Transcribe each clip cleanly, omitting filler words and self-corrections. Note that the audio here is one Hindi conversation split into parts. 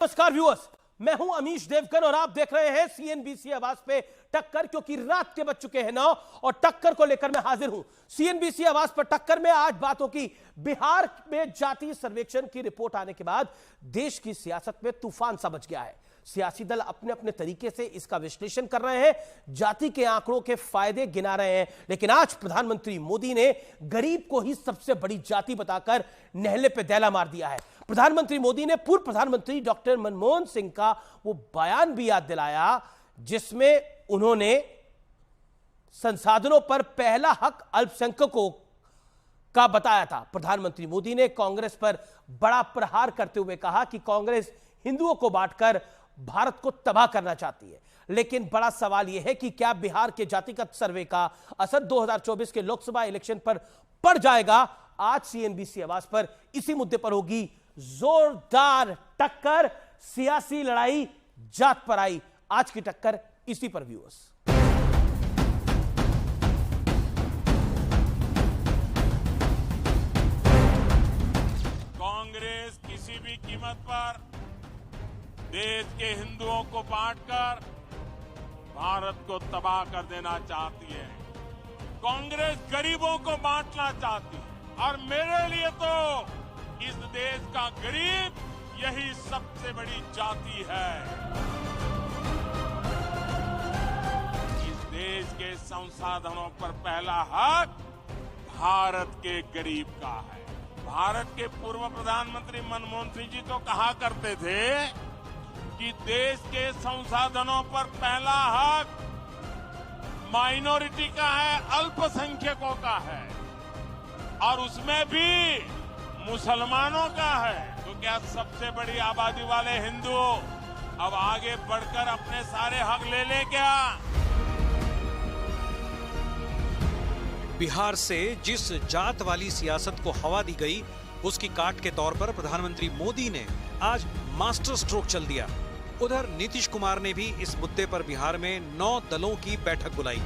नमस्कार व्यूअर्स, मैं हूं अमीश देवगन और आप देख रहे हैं सीएनबीसी आवाज पे टक्कर, क्योंकि रात के बज चुके हैं 9 और टक्कर को लेकर मैं हाजिर हूं। सीएनबीसी आवाज पर टक्कर में आज बात होगी बिहार में जातीय सर्वेक्षण की रिपोर्ट आने के बाद देश की सियासत में तूफान सा मच गया है। सियासी दल अपने अपने तरीके से इसका विश्लेषण कर रहे हैं, जाति के आंकड़ों के फायदे गिना रहे हैं, लेकिन आज प्रधानमंत्री मोदी ने गरीब को ही सबसे बड़ी जाति बताकर नेहले पे दैला मार दिया है। प्रधानमंत्री मोदी ने पूर्व प्रधानमंत्री डॉक्टर मनमोहन सिंह का वो बयान भी याद दिलाया जिसमें उन्होंने संसाधनों पर पहला हक अल्पसंख्यकों का बताया था। प्रधानमंत्री मोदी ने कांग्रेस पर बड़ा प्रहार करते हुए कहा कि कांग्रेस हिंदुओं को बांटकर भारत को तबाह करना चाहती है। लेकिन बड़ा सवाल यह है कि क्या बिहार के जातिगत सर्वे का असर 2024 के लोकसभा इलेक्शन पर पड़ जाएगा? आज सीएनबीसी आवाज पर इसी मुद्दे पर होगी जोरदार टक्कर। सियासी लड़ाई जात पर आई, आज की टक्कर इसी पर व्यूअर्स। कांग्रेस किसी भी कीमत पर देश के हिंदुओं को बांटकर भारत को तबाह कर देना चाहती है। कांग्रेस गरीबों को बांटना चाहती है और मेरे लिए तो इस देश का गरीब यही सबसे बड़ी जाति है। इस देश के संसाधनों पर पहला हक भारत के गरीब का है। भारत के पूर्व प्रधानमंत्री मनमोहन सिंह जी तो कहा करते थे कि देश के संसाधनों पर पहला हक माइनॉरिटी का है, अल्पसंख्यकों का है और उसमें भी मुसलमानों का है। तो क्या सबसे बड़ी आबादी वाले हिंदू अब आगे बढ़कर अपने सारे हक ले लें क्या? बिहार से जिस जात वाली सियासत को हवा दी गई, उसकी काट के तौर पर प्रधानमंत्री मोदी ने आज मास्टर स्ट्रोक चल दिया। उधर नीतीश कुमार ने भी इस मुद्दे पर बिहार में 9 दलों की बैठक बुलाई।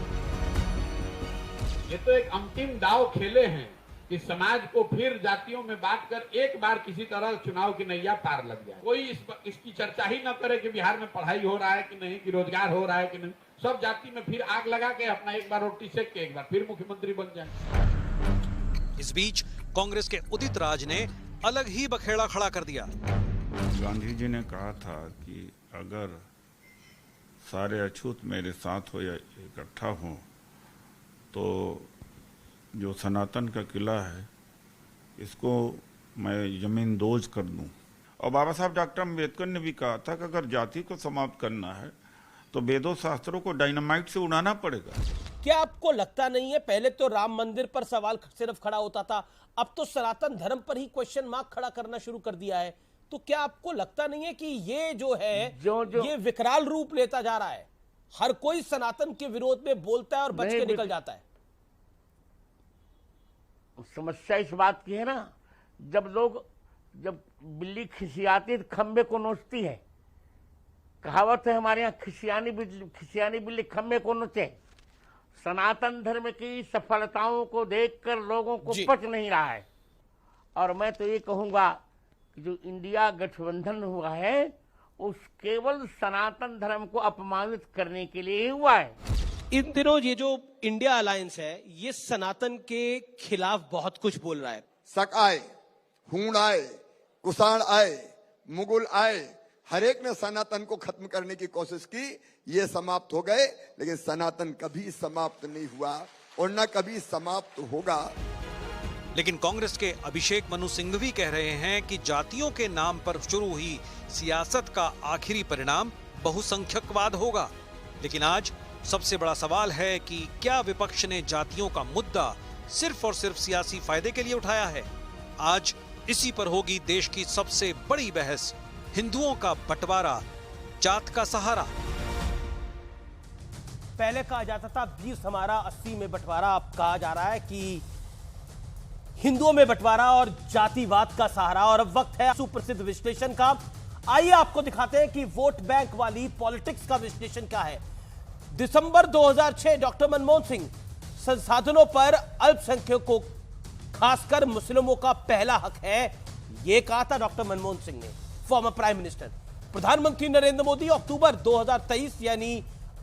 ये तो एक अंतिम दांव खेले हैं कि समाज को फिर जातियों में बांटकर एक बार किसी तरह चुनाव की नैया पार लग जाए। कोई इसकी चर्चा ही न करे कि बिहार में पढ़ाई हो रहा है कि नहीं, कि रोजगार हो रहा है कि नहीं। सब जाति में फिर आग लगा के अपना एक बार रोटी सेक के एक बार फिर मुख्यमंत्री बन जाए। इस बीच कांग्रेस के उदित राज ने अलग ही बखेड़ा खड़ा कर दिया। गांधी जी ने कहा था कि अगर सारे अछूत मेरे साथ हो या इकट्ठा हो तो जो सनातन का किला है इसको मैं जमीन दोज कर दूं। और बाबा साहब डॉक्टर अम्बेडकर ने भी कहा था कि अगर जाति को समाप्त करना है तो वेदों शास्त्रों को डायनामाइट से उड़ाना पड़ेगा। क्या आपको लगता नहीं है, पहले तो राम मंदिर पर सवाल सिर्फ खड़ा होता था, अब तो सनातन धर्म पर ही क्वेश्चन मार्क खड़ा करना शुरू कर दिया है? तो क्या आपको लगता नहीं है कि ये जो है ये विकराल रूप लेता जा रहा है? हर कोई सनातन के विरोध में बोलता है और बच के निकल जाता है। समस्या इस बात की है ना, जब बिल्ली खिसियाती तो खंबे को नोचती है। कहावत है हमारे यहाँ, खिसियानी बिल्ली खंबे को नोचे। सनातन धर्म की सफलताओं को देखकर लोगों को पच नहीं रहा है। और मैं तो ये कहूंगा कि जो इंडिया गठबंधन हुआ है उस केवल सनातन धर्म को अपमानित करने के लिए ही हुआ है। इन दिनों ये जो इंडिया अलायंस है ये सनातन के खिलाफ बहुत कुछ बोल रहा है। शक आए, हूण आए, कुषाण आए, मुगल आए, हर एक ने सनातन को खत्म करने की कोशिश की। ये समाप्त हो गए, लेकिन सनातन कभी समाप्त नहीं हुआ और न कभी समाप्त होगा। लेकिन कांग्रेस के अभिषेक मनु सिंघवी कह रहे हैं कि जातियों के नाम पर शुरू हुई सियासत का आखिरी परिणाम बहुसंख्यकवाद होगा। लेकिन आज सबसे बड़ा सवाल है कि क्या विपक्ष ने जातियों का मुद्दा सिर्फ और सिर्फ सियासी फायदे के लिए उठाया है? आज इसी पर होगी देश की सबसे बड़ी बहस, हिंदुओं का बंटवारा, जात का सहारा। पहले कहा जाता था 20 हमारा 80 में बंटवारा, अब कहा जा रहा है कि हिंदुओं में बंटवारा और जातिवाद का सहारा। और अब वक्त है सुप्रसिद्ध विश्लेषण का। आइए आपको दिखाते हैं कि वोट बैंक वाली पॉलिटिक्स का विश्लेषण क्या है। दिसंबर 2006 डॉक्टर मनमोहन सिंह संसाधनों पर अल्पसंख्यकों खासकर मुस्लिमों का पहला हक है, यह कहा था डॉक्टर मनमोहन सिंह ने, फॉर्मर प्राइम मिनिस्टर। प्रधानमंत्री नरेंद्र मोदी अक्टूबर 2023 यानी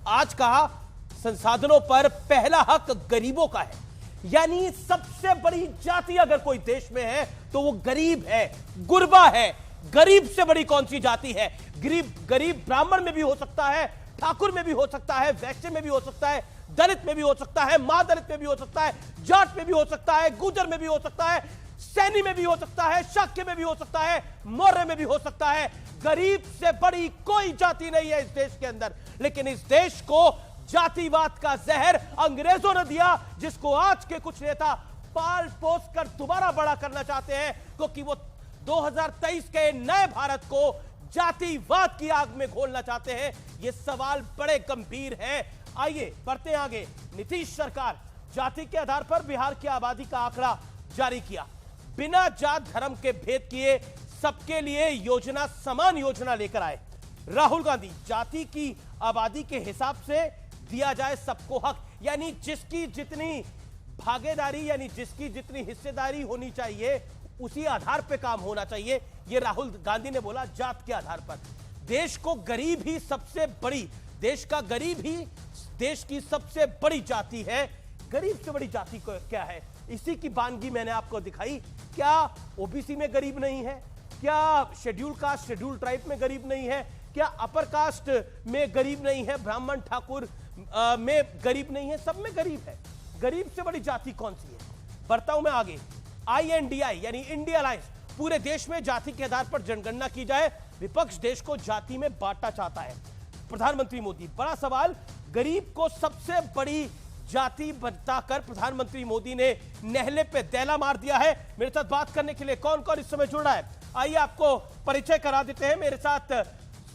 आज कहा, संसाधनों पर पहला हक गरीबों का है। यानी सबसे बड़ी जाति अगर कोई देश में है तो वो गरीब है, गुरबा है। गरीब से बड़ी कौन सी जाति है? गरीब ब्राह्मण में भी हो सकता है, ठाकुर में भी हो सकता है, वैश्य में भी हो सकता है, दलित में भी हो सकता है, मां दलित में भी हो सकता है, जाट में भी हो सकता है, गुर्जर में भी हो सकता है, सैनी में भी हो सकता है, शाक्य में भी हो सकता है, मौर्य में भी हो सकता है। गरीब से बड़ी कोई जाति नहीं है इस देश के अंदर। लेकिन इस देश को जातिवाद का जहर अंग्रेजों ने दिया, जिसको आज के कुछ नेता पाल पोस कर दोबारा बड़ा करना चाहते हैं, क्योंकि वो 2023 के नए भारत को जातिवाद की आग में घोलना चाहते हैं। ये सवाल बड़े गंभीर हैं। आइए बढ़ते हैं आगे। नीतीश सरकार जाति के आधार पर बिहार की आबादी का आंकड़ा जारी किया, बिना जात धर्म के भेद किए सबके लिए योजना, समान योजना लेकर आए। राहुल गांधी जाति की आबादी के हिसाब से दिया जाए सबको हक, यानी जिसकी जितनी भागीदारी, यानी जिसकी जितनी हिस्सेदारी होनी चाहिए उसी आधार पर काम होना चाहिए। यह राहुल गांधी ने बोला, जात के आधार पर। देश को गरीब ही सबसे बड़ी, देश का गरीब ही देश की सबसे बड़ी जाति है। गरीब से बड़ी जाति को क्या है? इसी की वानगी मैंने आपको दिखाई। क्या ओबीसी में गरीब नहीं है? क्या शेड्यूल कास्ट, शेड्यूल ट्राइब में गरीब नहीं है? क्या अपर कास्ट में गरीब नहीं है? ब्राह्मण, ठाकुर में गरीब नहीं है? सब में गरीब है। गरीब से बड़ी जाति कौन सी है? बढ़ता हूं मैं आगे। INDI यानी इंडिया अलायंस, पूरे देश में जाति के आधार पर जनगणना की जाए। विपक्ष देश को जाति में बांटना चाहता है। प्रधानमंत्री मोदी, बड़ा सवाल, गरीब को सबसे बड़ी जाति बताकर प्रधानमंत्री मोदी ने नेहले पे दैला मार दिया है। मेरे साथ बात करने के लिए कौन कौन इस समय जुड़ रहा है, आइए आपको परिचय करा देते हैं। मेरे साथ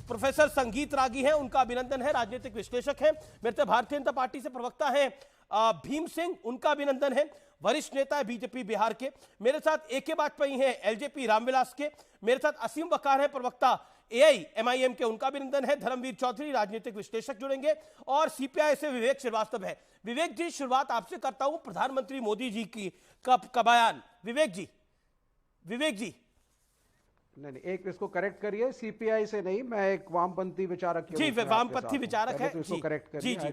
प्रोफेसर संगीत रागी हैं, उनका अभिनंदन है, राजनीतिक विश्लेषक हैं। मेरे साथ भारतीय जनता पार्टी से प्रवक्ता हैं भीम सिंह, उनका अभिनंदन है, वरिष्ठ नेता है बीजेपी बिहार के। मेरे साथ AK वाजपेयी हैं LJP रामविलास के। मेरे साथ असीम वकार है, प्रवक्ता AIMIM के, उनका अभिनंदन है। धर्मवीर चौधरी राजनीतिक विश्लेषक जुड़ेंगे और CPI से विवेक श्रीवास्तव है। विवेक जी, शुरुआत आपसे करता हूं प्रधानमंत्री मोदी जी की का बयान। विवेक जी नहीं, एक इसको करेक्ट करिए, CPI से नहीं, मैं एक वामपंथी विचारक जी, वामपंथी विचारक है। इसको करेक्ट करिए। जी,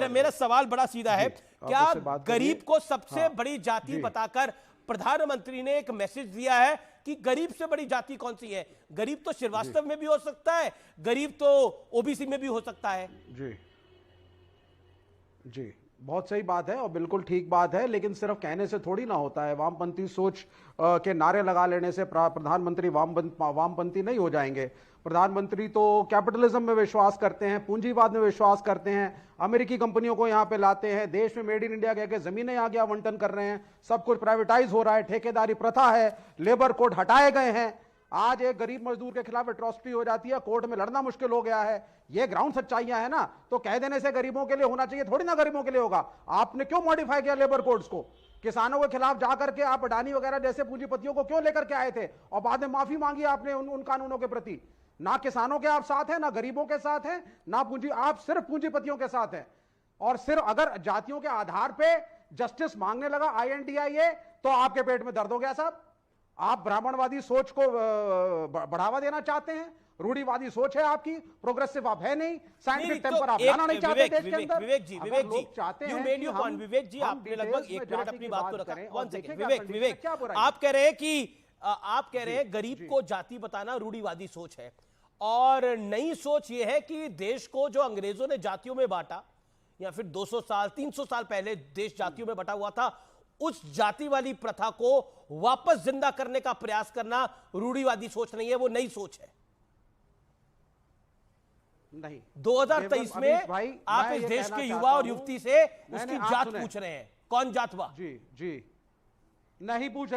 मेरा सवाल बड़ा सीधा है। क्या गरीब को सबसे बड़ी जाति बताकर प्रधानमंत्री ने एक मैसेज दिया है कि गरीब से बड़ी जाति कौन सी है? गरीब तो श्रीवास्तव में भी हो सकता है, गरीब तो OBC में भी हो सकता है। जी, बहुत सही बात है और बिल्कुल ठीक बात है, लेकिन सिर्फ कहने से थोड़ी ना होता है। वामपंथी सोच के नारे लगा लेने से प्रधानमंत्री वामपंथी नहीं हो जाएंगे। प्रधानमंत्री तो कैपिटलिज्म में विश्वास करते हैं, पूंजीवाद में विश्वास करते हैं, अमेरिकी कंपनियों को यहां पे लाते हैं, देश में मेड इन इंडिया कह के जमीनें यहां के आवंटन कर रहे हैं, सब कुछ प्राइवेटाइज हो रहा है, ठेकेदारी प्रथा है, लेबर कोड हटाए गए हैं। आज एक गरीब मजदूर के खिलाफ एट्रोसिटी हो जाती है, कोर्ट में लड़ना मुश्किल हो गया है। ये ग्राउंड सच्चाइयां है ना, तो कह देने से गरीबों के लिए होना चाहिए, थोड़ी ना गरीबों के लिए होगा। आपने क्यों मॉडिफाई किया लेबर कोड्स को? किसानों के खिलाफ जाकर के आप अडानी वगैरह जैसे पूंजीपतियों को क्यों लेकर के आए थे और बाद में माफी मांगी आपने उन कानूनों के प्रति? ना किसानों के आप साथ हैं, ना गरीबों के साथ हैं, ना आप सिर्फ पूंजीपतियों के साथ हैं। और सिर्फ अगर जातियों के आधार पे जस्टिस मांगने लगा INDIA तो आपके पेट में दर्द हो गया साहब। आप ब्राह्मणवादी सोच को बढ़ावा देना चाहते हैं, रूढ़िवादी सोच है आपकी, प्रोग्रेसिव आप है नहीं, साइंटिफिक टेम्पर आप लाना नहीं चाहते देश के अंदर। विवेक जी, विवेक जी, आपने लगभग 1 मिनट अपनी बात को रखा। 1 सेकंड विवेक, आप कह रहे हैं कि आप कह रहे हैं गरीब को जाति बताना रूढ़िवादी सोच है, और नई सोच यह है कि देश को जो अंग्रेजों ने जातियों में बांटा, या फिर 200 साल 300 साल पहले देश जातियों में बटा हुआ था, उस जाति वाली प्रथा को वापस जिंदा करने का प्रयास करना रूढ़िवादी सोच नहीं है, वो नई सोच है। नहीं, 2023 में आप इस देश के युवा और युवती से उसकी जात पूछ रहे हैं, कौन जातवा? जी नहीं पूछ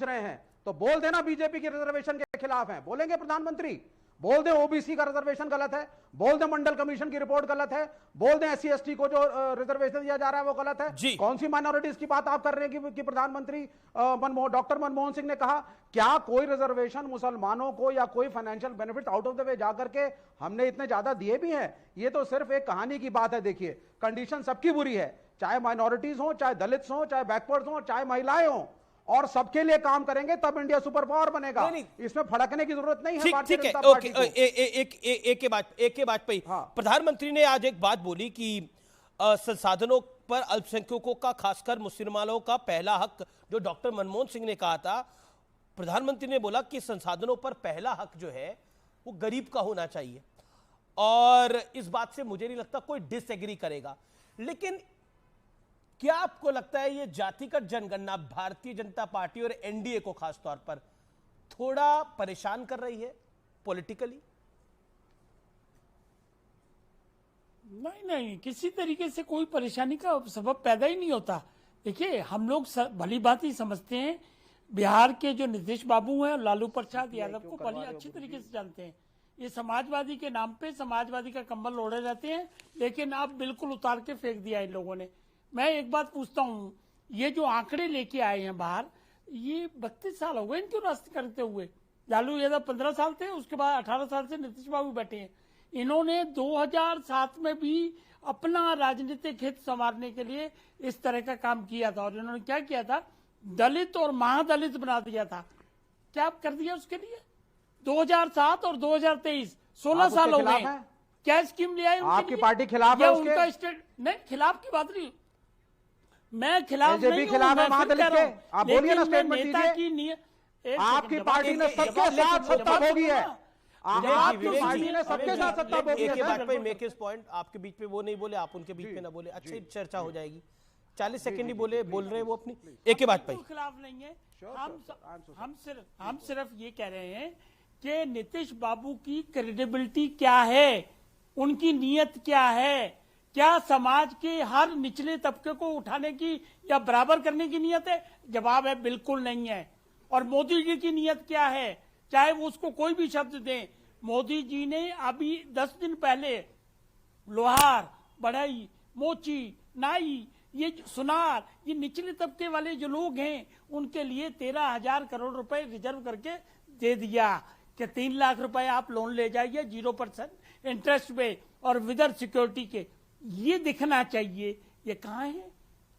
रहे हैं तो बोल देना बीजेपी के रिजर्वेशन के खिलाफ है, बोलेंगे प्रधानमंत्री। बोल दे OBC का रिजर्वेशन गलत है, बोल दे मंडल कमीशन की रिपोर्ट गलत है, बोल दे SC ST को जो रिजर्वेशन दिया जा रहा है वो गलत है। कौन सी माइनॉरिटीज की बात आप कर रहे हैं कि प्रधानमंत्री डॉक्टर मनमोहन सिंह ने कहा क्या कोई रिजर्वेशन मुसलमानों को या कोई financial benefit out of the way जाकर के हमने इतने ज्यादा दिए भी हैं? ये तो सिर्फ एक कहानी की बात है। देखिए, कंडीशन सबकी बुरी है, चाहे माइनॉरिटीज हो, चाहे दलित्स हो, चाहे बैकवर्ड्स हो, चाहे महिलाएं हो, और सबके लिए काम करेंगे तब इंडिया सुपर पावर बनेगा। नहीं, इसमें भड़कने की जरूरत नहीं है ठीक भारतीय ठीक है, जनता ओके, पार्टी को। एक के बाद पे ही हाँ। प्रधानमंत्री ने आज एक बात बोली कि संसाधनों पर अल्पसंख्यकों का, खासकर मुसलमानों का पहला हक, जो डॉक्टर मनमोहन सिंह ने कहा था, प्रधानमंत्री ने बोला कि संसाधनों पर पहला हक जो है वो गरीब का होना चाहिए, और इस बात से मुझे नहीं लगता कोई डिसएग्री करेगा। लेकिन क्या आपको लगता है ये जातिगत जनगणना भारतीय जनता पार्टी और एनडीए को खास तौर पर थोड़ा परेशान कर रही है पॉलिटिकली? नहीं, किसी तरीके से कोई परेशानी का सबब पैदा ही नहीं होता। देखिए, हम लोग भली बात ही समझते हैं, बिहार के जो नीतीश बाबू हैं और लालू प्रसाद यादव को भली अच्छी तरीके से जानते हैं। ये समाजवादी के नाम पे समाजवादी का कंबल ओढ़े रहते हैं, लेकिन अब बिल्कुल उतार के फेंक दिया इन लोगों ने। मैं एक बात पूछता हूँ, ये जो आंकड़े लेके आए हैं बाहर, ये 32 साल हो गए इनको रास्ते करते हुए। लालू यादव 15 साल थे, उसके बाद 18 साल से नीतीश बाबू बैठे हैं। इन्होंने 2007 में भी अपना राजनीतिक हित संवारने के लिए इस तरह का काम किया था, और इन्होंने क्या किया था, दलित और महादलित बना दिया था। क्या कर दिया उसके लिए? 2007 और 2023 16 साल हो गए। क्या स्कीम ले आई? आपकी पार्टी खिलाफ है उसके? उनका स्टेट नहीं, खिलाफ की बात नहीं, मैं खिलाफ नहीं हूं, खिलाफ है महादलित के। आप बोलिए ना, स्टेटमेंट दीजिए। आपकी पार्टी ने सबके साथ सत्ता भोगी है, आपकी पार्टी ने सबके साथ सत्ता भोगी है। एक बात पे मेक हिज पॉइंट, आपके बीच में वो नहीं बोले, आप उनके बीच में ना बोले, अच्छी चर्चा हो जाएगी। 40 सेकंड ही बोल रहे हैं वो अपनी, एक ही बात पे। खिलाफ नहीं है, हम सिर्फ ये कह रहे हैं कि नीतीश बाबू की क्रेडिबिलिटी क्या है, उनकी नीयत क्या है, क्या समाज के हर निचले तबके को उठाने की या बराबर करने की नीयत है? जवाब है बिल्कुल नहीं है। और मोदी जी की नीयत क्या है, चाहे वो उसको कोई भी शब्द दें, मोदी जी ने अभी 10 दिन पहले लोहार, बढ़ई, मोची, नाई, ये सुनार, ये निचले तबके वाले जो लोग हैं, उनके लिए 13,000 करोड़ रुपए रिजर्व करके दे दिया कि 3 लाख रुपए आप लोन ले जाइए 0% इंटरेस्ट पे और विदर सिक्योरिटी के। ये दिखना चाहिए, ये कहाँ है?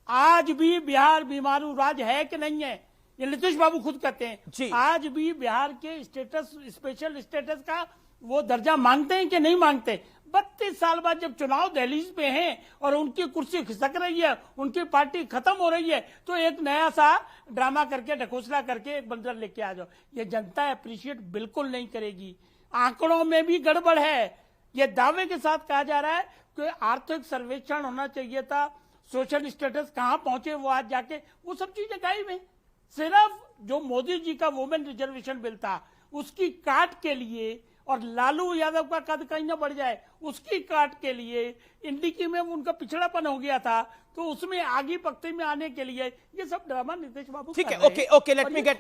आज भी बिहार बीमारू राज्य है कि नहीं है? ये नीतीश बाबू खुद कहते हैं। आज भी बिहार के स्टेटस, स्पेशल स्टेटस का वो दर्जा मांगते हैं कि नहीं मांगते? 32 साल बाद जब चुनाव दहलीज पे हैं और उनकी कुर्सी खिसक रही है, उनकी पार्टी खत्म हो रही है, तो एक नया सा ड्रामा करके, ढकोसला करके एक बंदर लेके आ जाओ। ये जनता अप्रिशिएट बिल्कुल नहीं करेगी। आंकड़ों में भी गड़बड़ है। ये दावे के साथ कहा जा रहा है कि आर्थिक सर्वेक्षण होना चाहिए था, सोशल स्टेटस कहां पहुंचे वो आज जाके, वो सब चीजें गायब है। सिर्फ जो मोदी जी का वुमेन रिजर्वेशन बिल था, उसकी काट के लिए, और लालू यादव का कद कहीं ना बढ़ जाए उसकी काट के लिए, इंडिकी में उनका पिछड़ापन हो गया था, तो उसमें आगे पक्ति में आने के लिए ये सब ड्रामा नीतीश बाबू। ठीक है, ओके, लेट मी गेट